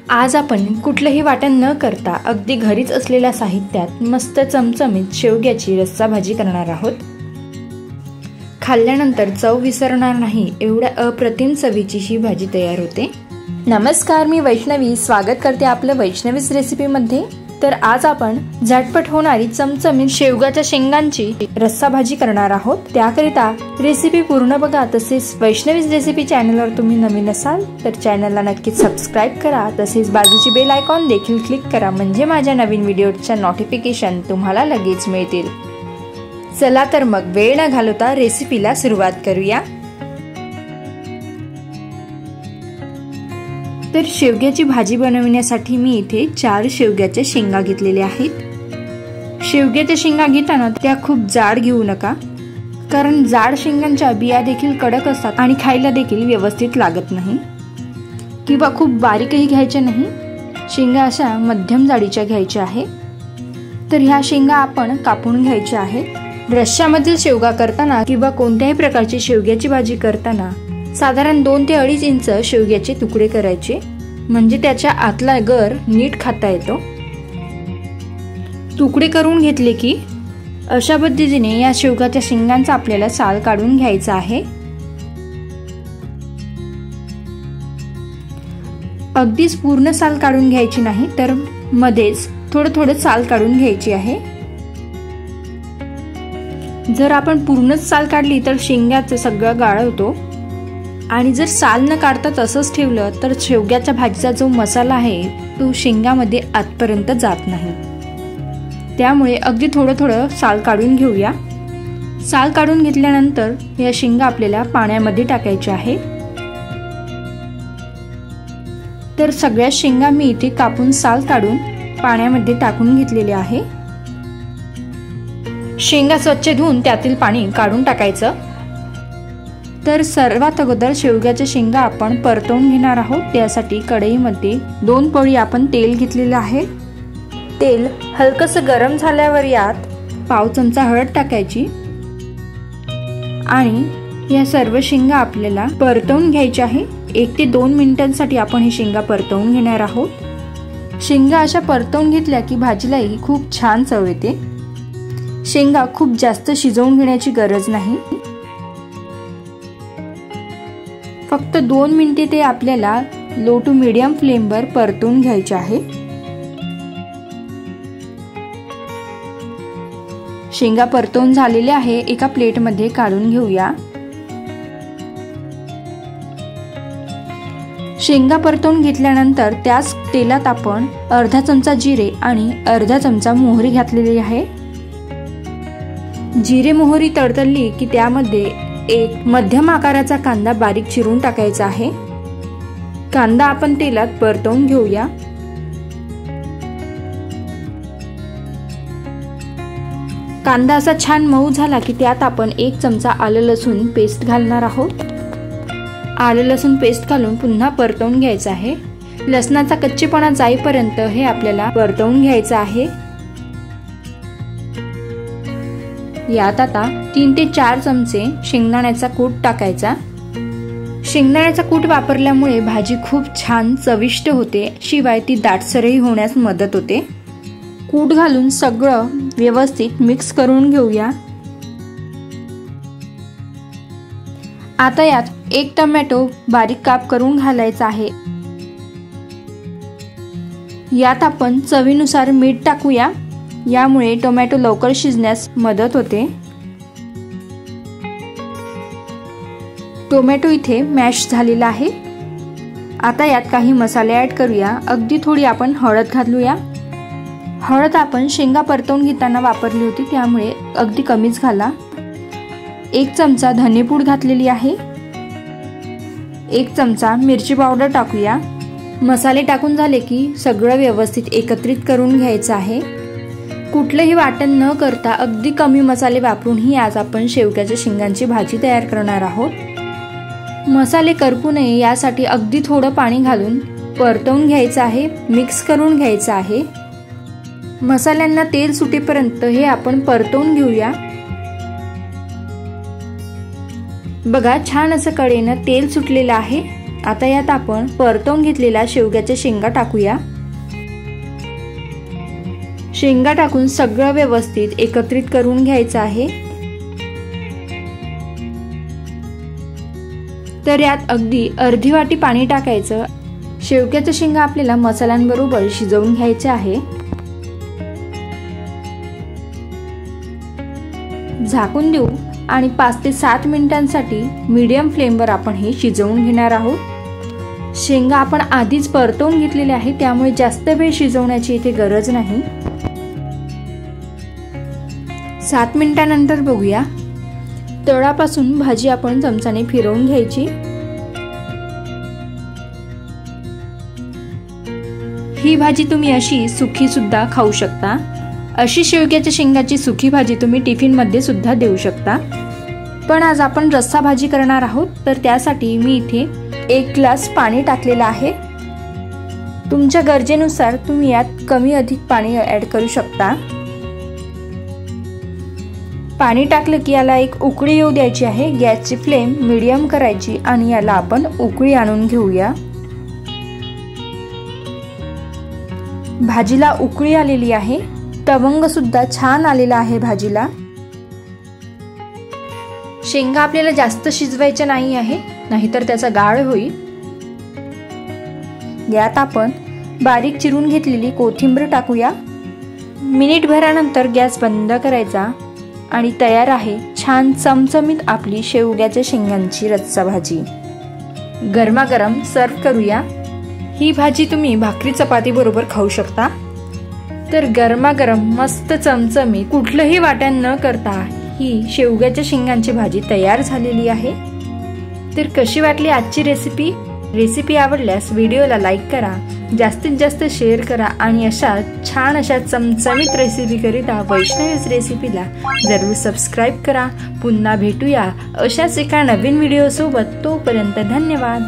आज आपण कुठलंही वाटण न करता अगदी घरीच असलेल्या साहित्यात मस्त चमचमीत शेवग्याची रस्सा भाजी करणार आहोत। खाल्ल्यानंतर चव विसरणार नाही एवढ्या अप्रतिम चवीची ही भाजी तयार होते। नमस्कार, मी वैष्णवी स्वागत करते आपलं वैष्णवीज रेसिपी मध्ये। तर आज आपण झटपट होणारी चमचमीत शेवगाच्या शेंगांची रस्सा भाजी करणार आहोत। त्याकरिता रेसिपी पूर्ण बघा। तसेच वैष्णवीज रेसिपी चॅनलवर तुम्ही नवीन असाल तर चॅनलला नक्कीच सबस्क्राइब करा। तसेच बाजूची बेल आयकॉन देखील क्लिक करा म्हणजे माझ्या नवीन व्हिडिओच्या नोटिफिकेशन तुम्हाला लगेच मिळतील। चला तर मग वेळ न घालवता रेसिपीला सुरुवात करूया। तर शेवग्याची भाजी बनवण्यासाठी मी इथे 4 शेवग्याच्या शेंगा घेतलेल्या आहेत। शेवग्याच्या शेंगा घेताना त्या खूप जाड घेऊ नका, कारण जाड शेंगांच्या बिया देखील कडक असतात आणि खायला देखील व्यवस्थित लागत नाही। किंवा खूप बारीकही घ्यायच्या नाही, शेंगा अशा मध्यम जाडीच्या घ्यायच्या आहे। तर ह्या शेंगा आपण कापून घ्यायच्या आहेत। रश्श्यामधील शेवगा करताना किंवा कोणत्याही प्रकारची शेवग्याची भाजी करताना साधारण 2 ते 2.5 इंच शेवग्याचे तुकडे करायचे, म्हणजे त्याच्या आतला गर नीट खाता येतो। तुकडे करून घेतले की अशा पद्धतीने या शेवगाच्या शेंगांचा आपल्याला साल काढून घ्यायचा आहे। अगदीच पूर्ण साल काढून घ्यायची नाही, तर मध्येच थोडं साल काढून घ्यायची आहे। जर आपण पूर्णच साल काढली तर शेंगाचं सगळं गाळ होतो, आणि जर साल न काढता तसंच ठेवलं तर शेवग्याच्या भाजीचा जो मसाला आहे तो शेंगामध्ये आतपर्यंत जात नाही। त्यामुळे अगदी थोडं साल काढून घेऊया। साल काढून घेतल्यानंतर या शेंगा आपल्याला पाण्यामध्ये टाकायच्या आहे। तर सगळ्या शेंगा मी इथे कापून साल काढून पाण्यामध्ये टाकून घेतलेले आहे। शेंगा स्वच्छ धुवून त्यातील पाणी काढून टाकायचं। तर सर्वात अगोदर शेवग्याच्या शेंगा आपण परतवून घेणार आहोत। त्यासाठी कढईमध्ये 2 पळी आपण तेल घेतलेले आहे। तेल हलकसं गरम झाल्यावर यात पाव चमचा हळद टाकायची आणि या सर्व शेंगा आपल्याला परतवून घ्यायच्या आहे। 1 ते 2 मिनिटांसाठी आपण हे शेंगा परतवून घेणार आहोत। शेंगा अशा परतवून घेतल्या की भाजीलाही खूप छान चव येते। शेंगा खूप जास्त शिजवून घेण्याची गरज नाही, फक्त 2 मिनिटे ते आपल्याला लो टू मीडियम फ्लेमवर परतून घ्यायचे आहे। शेंगा परतून झालेले आहे, एका प्लेटमध्ये काढून घेऊया। शेंगा परतून घेतल्यानंतर त्याच तेलात आपण अर्धा चमचा जिरे आणि अर्धा चमचा मोहरी घातलेली आहे। जिरे मोहरी तडतडली की त्यामध्ये एक मध्यम आकाराचा कांदा बारीक चिरून टाकायचा आहे। कांदा आपण तेलात परतवून घेऊया। कांदा असा छान मऊ झाला की त्यात आपण 1 चमचा आलं लसूण पेस्ट घालणार आहोत। आलं लसूण पेस्ट घालून पुन्हा परतवून घ्यायचं आहे। लसणाचा कच्चेपणा जाईपर्यंत हे आपल्याला परतवून घ्यायचं आहे। यात आता 3 ते 4 चमचे शेंगदाण्याचा कूट टाकायचा। शेंगदाण्याचा कूट वापरल्यामुळे भाजी खूप छान चविष्ट होते, शिवाय ती दाटसरही होण्यास मदत होते। कूट घालून सगळं व्यवस्थित मिक्स करून घेऊया। आता यात 1 टोमॅटो बारीक काप करून घालायचा आहे। यात आपण चवीनुसार मीठ टाकूया, यामुळे टोमॅटो लवकर शिजण्यास मदत होते। टोमॅटो इथे मॅश झालेला आहे। आता यात काही मसाले ऍड करूया। अगदी थोडी आपण हळद घालूया। हळद आपण शेंगा परतवून घेताना वापरली होती, त्यामुळे अगदी कमीच घाला। 1 चमचा धनेपूड घातलेली आहे। 1 चमचा मिरची पावडर टाकूया। मसाले टाकून झाले की सगळं व्यवस्थित एकत्रित करून घ्यायचं आहे। कुठलंही वाटण न करता अगदी कमी मसाले वापरून ही आज आपण शेवग्याच्या शेंगांची भाजी तयार करणार आहोत। मसाले करपू नये यासाठी अगदी थोडं पाणी घालून परतवून घ्यायचं आहे, मिक्स करून घ्यायचं आहे। मसाल्यांना तेल सुटेपर्यंत हे आपण परतवून घेऊया। बघा छान असं कडेनं तेल सुटलेलं आहे। आता यात आपण परतवून घेतलेल्या शेवग्याच्या शेंगा टाकूया। शेंगा टाकून सगळं व्यवस्थित एकत्रित करून घ्यायचं आहे। तर यात अगदी अर्धी वाटी पाणी टाकायचं। शेवग्याच्या शेंगा आपल्याला मसाल्यांबरोबर शिजवून घ्यायचे आहे। झाकून देऊ आणि 5 ते 7 मिनिटांसाठी मीडियम फ्लेमवर आपण हे शिजवून घेणार आहोत। शेंगा आपण आधीच परतवून घेतलेले आहे, त्यामुळे जास्त वेळ शिजवण्याची इथे गरज नाही। 7 मिनिटांनंतर बघूया। तळापासून भाजी आपण चमचाने फिरवून घ्यायची। ही भाजी तुम्ही अशी सुकी सुद्धा खाऊ शकता। अशी शेवग्याच्या शेंगाची सुकी भाजी तुम्ही टिफिन मध्ये सुद्धा देऊ शकता। पण आज आपण रस्सा भाजी करणार आहोत, तर त्यासाठी मी इथे 1 ग्लास पाणी टाकलेलं आहे। तुमच्या गरजेनुसार तुम्ही यात कमी अधिक पाणी ऍड करू शकता। पाणी टाकलं की याला एक उकळी येऊ द्यायची आहे। गॅसची फ्लेम मीडियम करायची आणि याला आपण उकळी आणून घेऊया। भाजीला उकळी आलेली आहे। तवंग सुद्धा छान आलेला आहे भाजीला। शेंगा आपल्याला जास्त शिजवायच्या नाही आहे, नाहीतर त्याचा गाळ होईल। यात आपण बारीक चिरून घेतलेली कोथिंबीर टाकूया। मिनिटभरानंतर गॅस बंद करायचा आणि तयार आहे छान चमचमीत आपली शेवग्याच्या शेंगांची रस्सा भाजी। गरमागरम सर्व करूया। ही भाजी तुम्ही भाकरी चपाती बरोबर खाऊ शकता। तर गरमागरम मस्त चमचमीत कुठलंही वाटण न करता ही शेवग्याच्या शेंगांची भाजी तयार झालेली आहे। तर कशी वाटली आजची रेसिपी आवडल्यास व्हिडिओला लाईक करा, जास्तीत जास्त शेअर करा आणि छान अशा चमचमीत रेसिपी करिता वैष्णवीज रेसिपीला जरूर सबस्क्राईब करा। पुन्हा भेटूया अशाच एका नवीन व्हिडिओ सोबत। तोपर्यंत धन्यवाद।